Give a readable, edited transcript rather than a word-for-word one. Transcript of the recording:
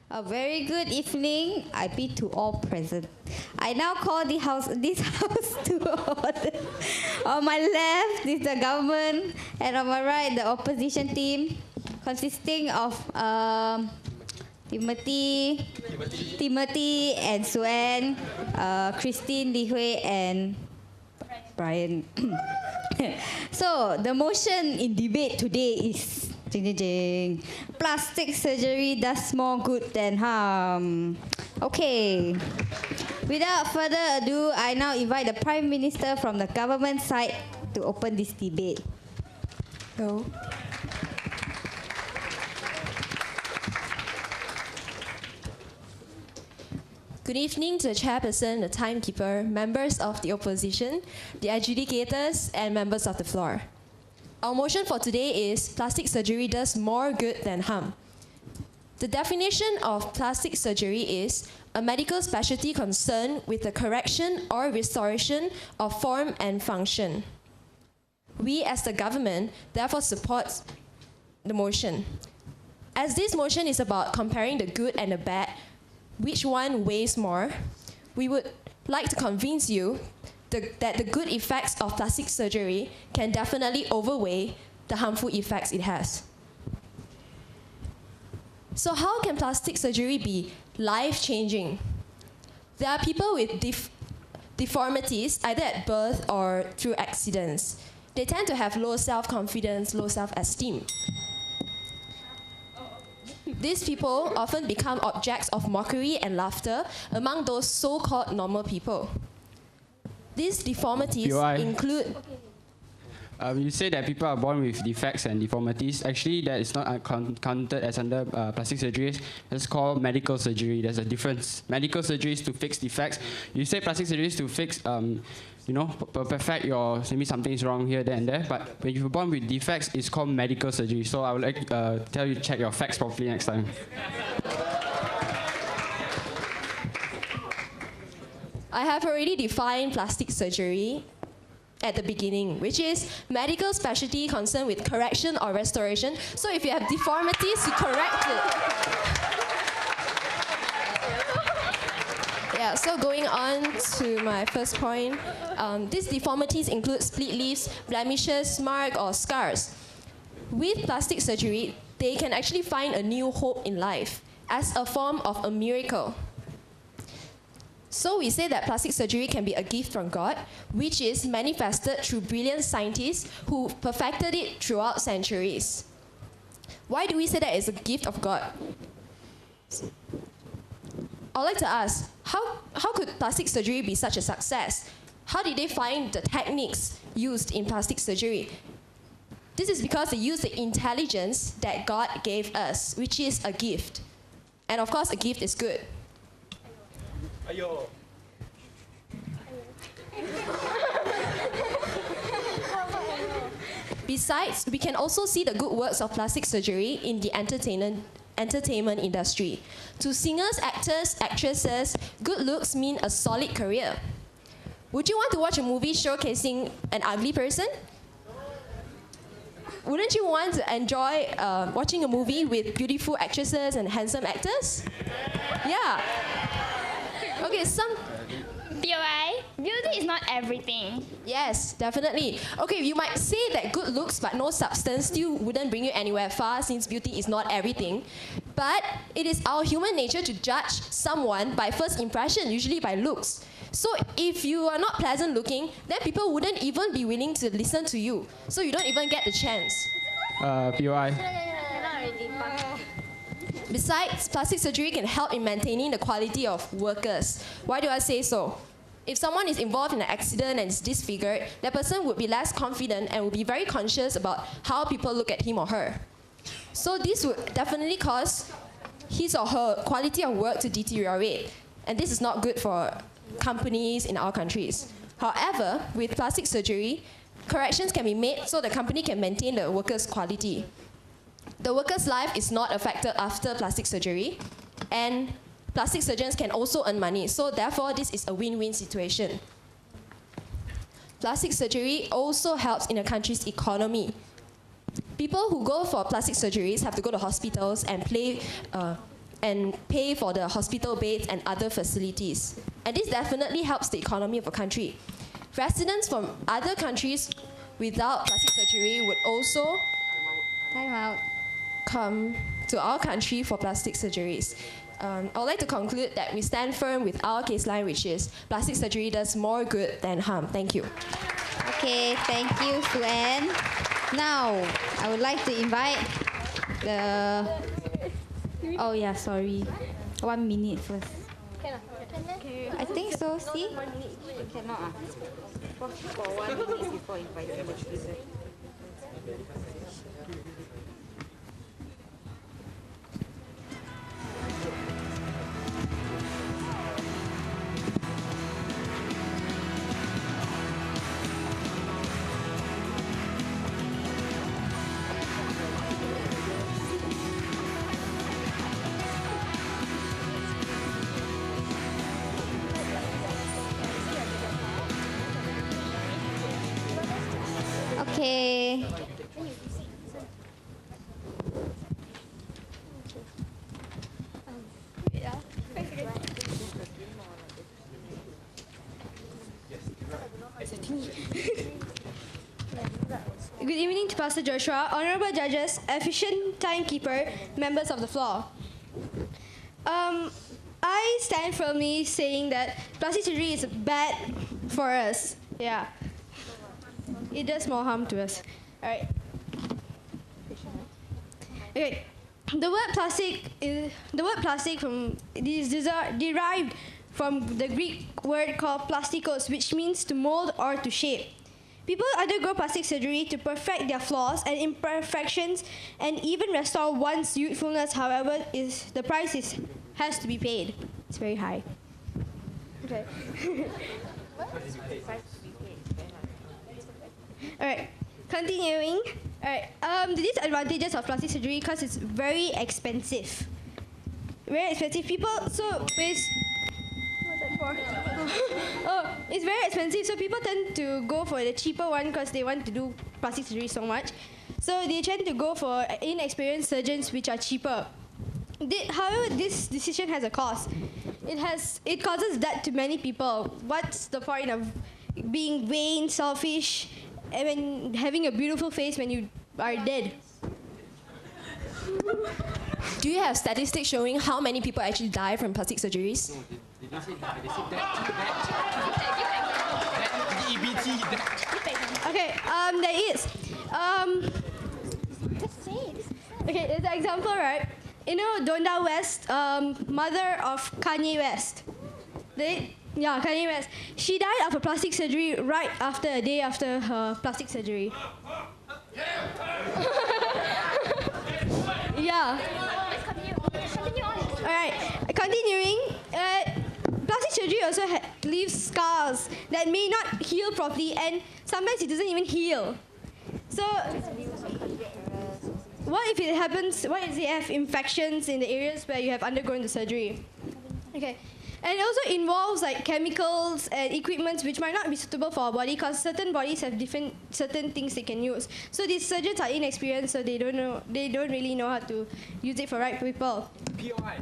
A very good evening, I bid to all present. I now call this house to order. On my left is the government, and on my right the opposition team, consisting of Timothy and Suen, Christine, Li Hui, and Brian. So the motion in debate today is plastic surgery does more good than harm. Okay. Without further ado, I now invite the Prime Minister from the government side to open this debate. Hello. Good evening to the chairperson, the timekeeper, members of the opposition, the adjudicators, and members of the floor. Our motion for today is plastic surgery does more good than harm. The definition of plastic surgery is a medical specialty concerned with the correction or restoration of form and function. We as the government therefore support the motion. As this motion is about comparing the good and the bad, which one weighs more, we would like to convince you that the good effects of plastic surgery can definitely outweigh the harmful effects it has. So how can plastic surgery be life-changing? There are people with deformities, either at birth or through accidents. They tend to have low self-confidence, low self-esteem. These people often become objects of mockery and laughter among those so-called normal people. These deformities include... You say that people are born with defects and deformities. Actually, that is not counted as under plastic surgery. It's called medical surgery. There's a difference. Medical surgery is to fix defects. You say plastic surgery is to fix, perfect your, maybe something is wrong here, there, and there. But when you're born with defects, it's called medical surgery. So I would like to tell you to check your facts properly next time. I have already defined plastic surgery at the beginning, which is medical specialty concerned with correction or restoration. So if you have deformities, you correct it. Yeah, so going on to my first point, these deformities include split leaves, blemishes, marks, or scars. With plastic surgery, they can actually find a new hope in life as a form of a miracle. So we say that plastic surgery can be a gift from God, which is manifested through brilliant scientists who perfected it throughout centuries. Why do we say that it's a gift of God? I'd like to ask, how could plastic surgery be such a success? How did they find the techniques used in plastic surgery? This is because they used the intelligence that God gave us, which is a gift. And of course, a gift is good. Ayo. Besides, we can also see the good works of plastic surgery in the entertainment industry. To singers, actors, actresses, good looks mean a solid career. Would you want to watch a movie showcasing an ugly person? Wouldn't you want to enjoy watching a movie with beautiful actresses and handsome actors? Yeah. Okay, BOI, beauty is not everything. Yes, definitely. Okay, you might say that good looks but no substance still wouldn't bring you anywhere far, since beauty is not everything. But it is our human nature to judge someone by first impression, usually by looks. So if you are not pleasant looking, then people wouldn't even be willing to listen to you. So you don't even get the chance. POI. Besides, plastic surgery can help in maintaining the quality of workers. Why do I say so? If someone is involved in an accident and is disfigured, that person would be less confident and would be very conscious about how people look at him or her. So this would definitely cause his or her quality of work to deteriorate. And this is not good for companies in our countries. However, with plastic surgery, corrections can be made so the company can maintain the workers' quality. The worker's life is not affected after plastic surgery, and plastic surgeons can also earn money. So therefore, this is a win-win situation. Plastic surgery also helps in a country's economy. People who go for plastic surgeries have to go to hospitals and pay and pay for the hospital beds and other facilities. And this definitely helps the economy of a country. Residents from other countries without plastic surgery would also Time out. come to our country for plastic surgeries. I would like to conclude that we stand firm with our case line, which is plastic surgery does more good than harm. Thank you. Okay, thank you, Suen. Now, I would like to invite the... Oh yeah, sorry. 1 minute first. I think so, see? Cannot. For 1 minute before inviting the speaker. Okay. Good evening to Pastor Joshua, honorable judges, efficient timekeeper, members of the floor. I stand firmly saying that plastic surgery is bad for us. Yeah. It does more harm to us. Alright. Okay. The word plastic is derived from the Greek word called plastikos, which means to mold or to shape. People undergo plastic surgery to perfect their flaws and imperfections and even restore one's youthfulness. However, the price has to be paid. It's very high. Okay. Alright, continuing. Alright, the disadvantages of plastic surgery because it's very expensive. Very expensive. People, so what's that for? Oh, it's very expensive. So people tend to go for the cheaper one because they want to do plastic surgery so much. So they tend to go for inexperienced surgeons which are cheaper. However, this decision has a cost. It causes death to many people. What's the point of being vain, selfish, and then having a beautiful face when you are dead? Do you have statistics showing how many people actually die from plastic surgeries? They didn't say that. They said that. Okay, there is. Okay, there's an example, right? You know Donda West, mother of Kanye West. Kanye West. She died of a plastic surgery right after a day after her plastic surgery. Yeah. Let's continue on. Alright, continuing. Plastic surgery also leaves scars that may not heal properly, and sometimes it doesn't even heal. So, what if it happens? What if they have infections in the areas where you have undergone the surgery? Okay. And it also involves like chemicals and equipment which might not be suitable for our body because certain bodies have certain things they can use. So these surgeons are inexperienced, so they don't really know how to use it for right people. POI.